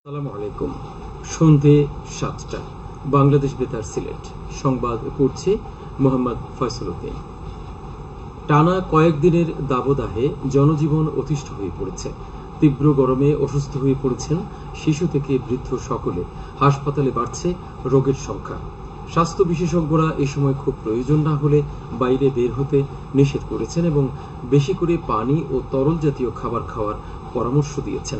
আসসালামু আলাইকুম। সন্ধে ৭টা, বাংলাদেশ বেতার সিলেট সংবাদ পড়ছি মোহাম্মদ ফয়সল উদ্দিন। টানা কয়েকদিনের দাবদাহে জনজীবন অতিষ্ঠ হয়ে পড়েছে। তীব্র গরমে অসুস্থ হয়ে পড়েছেন শিশু থেকে বৃদ্ধ সকলে। হাসপাতালে বাড়ছে রোগের সংখ্যা। স্বাস্থ্য বিশেষজ্ঞরা এ সময় খুব প্রয়োজন না হলে বাইরে বের হতে নিষেধ করেছেন এবং বেশি করে পানি ও তরল জাতীয় খাবার খাওয়ার পরামর্শ দিয়েছেন।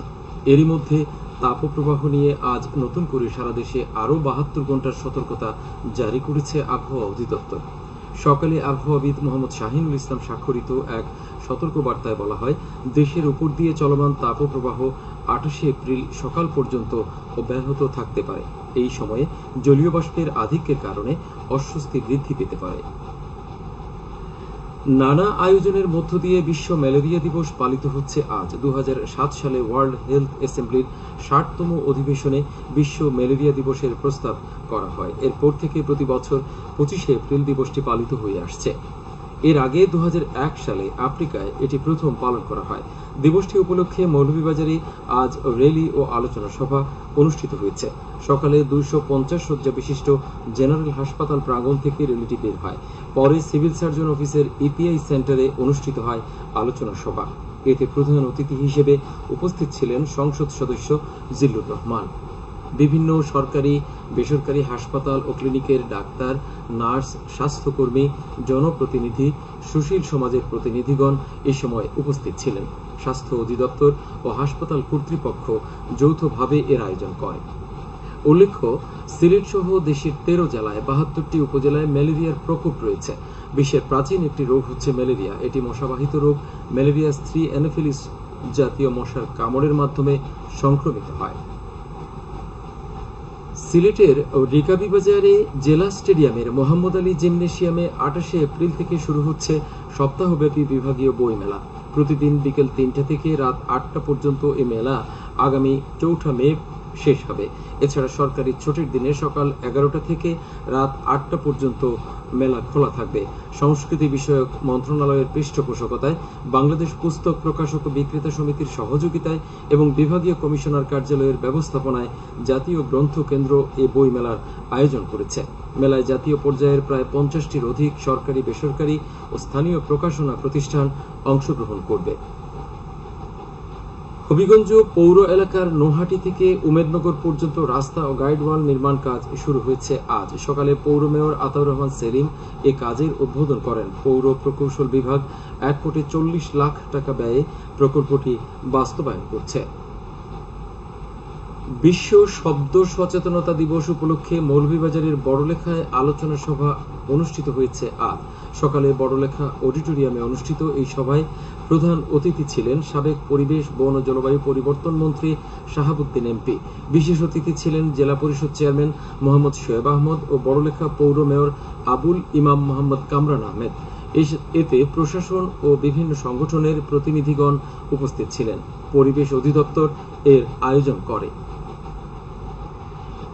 এরই মধ্যে তাপপ্রবাহ নিয়ে আজ নতুন করে সারা দেশে আরও ৭২ ঘন্টার সতর্কতা জারি করেছে আবহাওয়া অধিদপ্তর। সকালে আবহাওয়াবিদ মোহাম্মদ শাহিনুল ইসলাম স্বাক্ষরিত এক সতর্কবার্তায় বলা হয়, দেশের উপর দিয়ে চলমান তাপপ্রবাহ ২৮ এপ্রিল সকাল পর্যন্ত অব্যাহত থাকতে পারে। এই সময়ে জলীয় বাষ্পের আধিক্যের কারণে অস্বস্তি বৃদ্ধি পেতে পারে। নানা আয়োজনের মধ্য দিয়ে বিশ্ব ম্যালেরিয়া দিবস পালিত হচ্ছে আজ। ২০০৭ সালে ওয়ার্ল্ড হেলথ অ্যাসেম্বলির ৬০তম অধিবেশনে বিশ্ব ম্যালেরিয়া দিবসের প্রস্তাব করা হয়। এরপর থেকে প্রতি বছর ২৫ এপ্রিল দিবসটি পালিত হয়ে আসছে। এর আগে ২০০১ সালে আফ্রিকায় এটি প্রথম পালন করা হয়। দিবসটি উপলক্ষে মৌলভীবাজারে আজ র্যালি ও আলোচনা সভা অনুষ্ঠিত হয়েছে। সকালে ২৫০ শয্যা বিশিষ্ট জেনারেল হাসপাতাল প্রাঙ্গণ থেকে র্যালিটি বের হয়। পরে সিভিল সার্জন অফিসের ইপিআই সেন্টারে অনুষ্ঠিত হয় আলোচনা সভা। এতে প্রধান অতিথি হিসেবে উপস্থিত ছিলেন সংসদ সদস্য জিল্লুর রহমান। বিভিন্ন সরকারি বেসরকারি হাসপাতাল ও ক্লিনিকের ডাক্তার, নার্স, স্বাস্থ্যকর্মী, জনপ্রতিনিধি, সুশীল সমাজের প্রতিনিধিগণ এ সময় উপস্থিত ছিলেন। স্বাস্থ্য অধিদপ্তর ও হাসপাতাল কর্তৃপক্ষ যৌথভাবে এর আয়োজন করে। উল্লেখ্য, সিলেট সহ দেশের ১৩ জেলায় ৭২টি উপজেলায় ম্যালেরিয়ার প্রকোপ রয়েছে। বিশ্বের প্রাচীন একটি রোগ হচ্ছে ম্যালেরিয়া। এটি মশাবাহিত রোগ। ম্যালেরিয়া স্ত্রী অ্যানোফিলিস জাতীয় মশার কামড়ের মাধ্যমে সংক্রমিত হয়। সিলেটের রিকাবিবাজারে জেলা স্টেডিয়ামের মোহাম্মদ আলী জিমনেশিয়ামে ২৮ এপ্রিল থেকে শুরু হচ্ছে সপ্তাহব্যাপী বিভাগীয় বই মেলা। প্রতিদিন বিকেল ৩টা থেকে রাত ৮টা পর্যন্ত এ মেলা আগামী ৪ মে শেষ হবে। এছাড়া সরকারি ছুটির দিনে সকাল ১১টা থেকে রাত ৮টা পর্যন্ত মেলা খোলা থাকবে। সংস্কৃতি বিষয়ক মন্ত্রণালয়ের পৃষ্ঠপোষকতায়, বাংলাদেশ পুস্তক প্রকাশক ও বিক্রেতা সমিতির সহযোগিতায় এবং বিভাগীয় কমিশনার কার্যালয়ের ব্যবস্থাপনায় জাতীয় গ্রন্থ কেন্দ্র এ বই মেলার আয়োজন করেছে। মেলায় জাতীয় পর্যায়ের প্রায় ৫০টির অধিক সরকারি, বেসরকারি ও স্থানীয় প্রকাশনা প্রতিষ্ঠান অংশগ্রহণ করবে। হবিগঞ্জ পৌর এলাকার নোহাটি থেকে উমেদনগর পর্যন্ত রাস্তা ও গাইডওয়াল নির্মাণ কাজ শুরু হয়েছে আজ। সকালে পৌর মেয়র আতাউর রহমান সেলিম এ কাজের উদ্বোধন করেন। পৌর প্রকৌশল বিভাগ ১,৪০ লাখ টাকা ব্যয়ে প্রকল্পটি বাস্তবায়ন করছে। বিশ্ব শব্দ সচেতনতা দিবস উপলক্ষে মৌলভীবাজারের বড়লেখায় আলোচনা সভা অনুষ্ঠিত হয়েছে আজ। সকালে বড়লেখা অডিটোরিয়ামে অনুষ্ঠিত এই সভায় প্রধান অতিথি ছিলেন সাবেক পরিবেশ, বন ও জলবায়ু পরিবর্তন মন্ত্রী শাহাবুদ্দিন এমপি। বিশেষ অতিথি ছিলেন জেলা পরিষদ চেয়ারম্যান মোহাম্মদ শোয়েব আহমদ ও বড়লেখা পৌর মেয়র আবুল ইমাম মোহাম্মদ কামরান আহমেদ। এতে প্রশাসন ও বিভিন্ন সংগঠনের প্রতিনিধিগণ উপস্থিত ছিলেন। পরিবেশ অধিদপ্তর এর আয়োজন করে।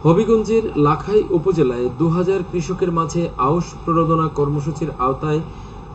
হবিগঞ্জের লাখাই উপজেলায় ২০০০ কৃষকের মাঝে আউশ প্রণোদনা কর্মসূচির আওতায়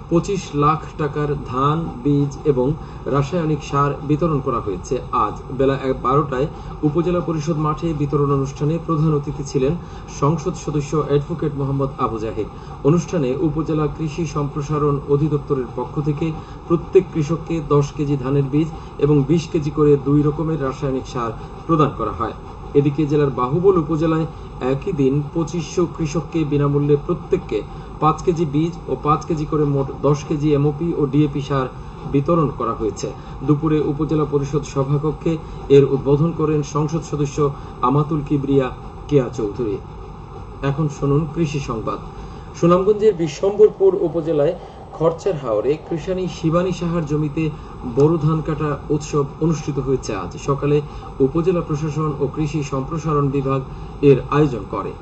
২৫ লাখ টাকার ধান, বীজ এবং রাসায়নিক সার বিতরণ করা হয়েছে। আজ বেলা ১২টায় উপজেলা পরিষদ মাঠে বিতরণ অনুষ্ঠানে প্রধান অতিথি ছিলেন সংসদ সদস্য অ্যাডভোকেট মোহাম্মদ আবু জাহিদ। অনুষ্ঠানে উপজেলা কৃষি সম্প্রসারণ অধিদপ্তরের পক্ষ থেকে প্রত্যেক কৃষককে ১০ কেজি ধানের বীজ এবং ২০ কেজি করে ২ রকমের রাসায়নিক সার প্রদান করা হয়। এদিকে জেলার বাহুবল উপজেলায় একই দিন ২৫০০ কৃষককে বিনামূল্যে প্রত্যেককে ৫ কেজি বীজ ও ৫ কেজি করে মোট ১০ কেজি এমওপি ও ডিএপি সার বিতরণ করা হয়েছে। দুপুরে উপজেলা পরিষদ সভাকক্ষে এর উদ্বোধন করেন সংসদ সদস্য আমাতুল কিবরিয়া কেয়া চৌধুরী। এখন শুনুন কৃষি সংবাদ। সুনামগঞ্জের বিশ্বম্বরপুর উপজেলায় খরচার হাওরে কৃষানী শিবানী সাহার জমিতে বোরো ধান কাটা উৎসব অনুষ্ঠিত হয়েছে আজ। সকালে উপজেলা প্রশাসন ও কৃষি সম্প্রসারণ বিভাগ এর আয়োজন করে।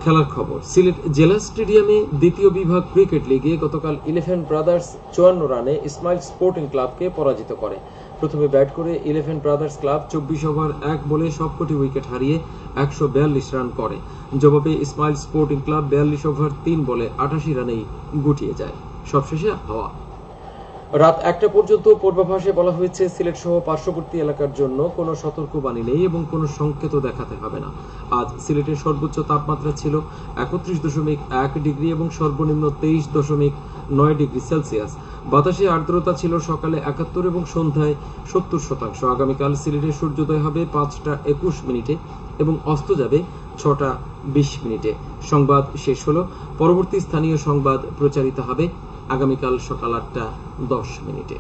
খেলার খবর। সিলেট জেলা স্টেডিয়ামে দ্বিতীয় বিভাগ ক্রিকেট লিগে গতকাল 11 ব্রাদার্স ৫৪ রানে ইসমাইল স্পোর্টিং ক্লাবকে পরাজিত করে। প্রথমে ব্যাট করে 11 ব্রাদার্স ক্লাব ২৪ ওভার ১ বলে সবকটি উইকেট হারিয়ে ১৪২ রান করে। জবাবে ইসমাইল স্পোর্টিং ক্লাব ৪২ ওভার ৩ বলে ৮৮ রানেই গুটিয়ে যায়। সবশেষে হাওয়া। রাত 1টা পর্যন্ত পূর্বাভাসে বলা হয়েছে সিলেট সহ পার্শ্ববর্তী এলাকার জন্য কোনো সতর্কবাণী নেই এবং কোনো সংকেত দেখাতে হবে না। আজ সিলেটের সর্বোচ্চ তাপমাত্রা ছিল 31.1 ডিগ্রি এবং সর্বনিম্ন 23.9 ডিগ্রি সেলসিয়াস। বাতাসে আর্দ্রতা ছিল সকালে 71 এবং সন্ধ্যায় 70%। আগামীকাল সিলেটে সূর্যোদয় হবে 5টা 21 মিনিটে এবং অস্ত যাবে 6টা 20 মিনিটে। সংবাদ শেষ হলো। পরবর্তী স্থানীয় সংবাদ প্রচারিত হবে আগামীকাল সকাল 8টা 10 মিনিটে।